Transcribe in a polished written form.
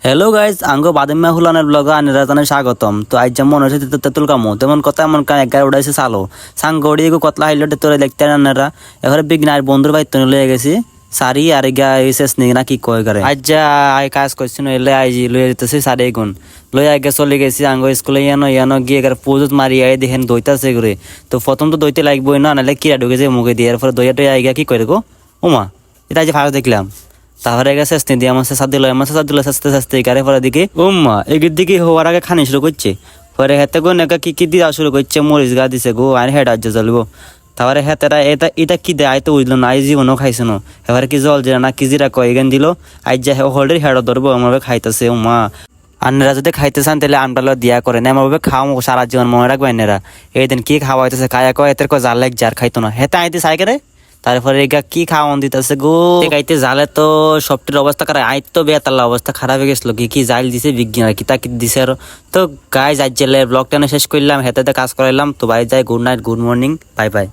Hello guys আঙ্গো বাদিম্মা হুলানের ব্লগে আনেরা জানাই স্বাগতম। তো আজ যেমন হয়েছে তেতুল কামো তেমন কথা এমন এগারো উড়াইছে চালো সাং গড়িয়ে কতলা হাইলো তোরে দেখতে আনারা এবারে বিঘ্ন আর বন্ধুর ভাই তো লয়ে গেছি সারি আর গা এসেস নি না কি কয় করে আজ যা আই কাজ করছিল এলে আইজি লয়ে যেতেছে সারি গুণ লয়ে আগে চলে গেছি আঙ্গো স্কুলে ইয়ানো গিয়ে এগার পুজোত মারি আই দেখেন দইতাছে করে। তো প্রথম তো দইতে লাগবোই না নাহলে কিরা ঢুকেছে মুখে দিয়ে এরপরে দইয়াটা আইগা কি করে গো ওমা এটা আজ ভালো দেখলাম। তারপরে গেছে শেষ দিয়ে আমার সাথে দিল আমার সাথে দিল সাথে সাথে গাড়ি পরে দিকে উম্মা এগির দিকে হওয়ার আগে খানি শুরু করছে পরে হেতে গো নাকা কি কি দিয়া শুরু করছে মরিচ গা দিছে গো আর হেড আজ জ্বলবো। তারপরে হেতেরা এটা এটা কি দেয় আই তো বুঝলো না আই জীবনও খাইছে না এবারে কি জল জিরা না কি জিরা কয় এখান দিল আজ যা হোল্ডের হেড ধরবো আমার খাইতেছে উম্মা। আন্নারা যদি খাইতে চান তাহলে আমডালো দিয়া করে না আমার খাওয়া সারা জীবন মনে রাখবে আন্নারা এই দিন কি খাওয়া হইতেছে কায়া কয় এতের কয় জাল লাগ যার খাইতো না হেতে আইতে সাইকেলে। তারপরে এগা কি খাওয়ান দিতেছে গো গাইতে জালে তো সবটির অবস্থা খারাপ আই তো বেতাল্লা অবস্থা খারাপ হয়ে গেছিল কি কি জাল দিছে বিজ্ঞান কি তা কি দিছে আর তো গাইজ আজ জেলে ব্লগটা শেষ করলাম হেতে কাজ করাইলাম তো বাই যাই good night good morning bye bye.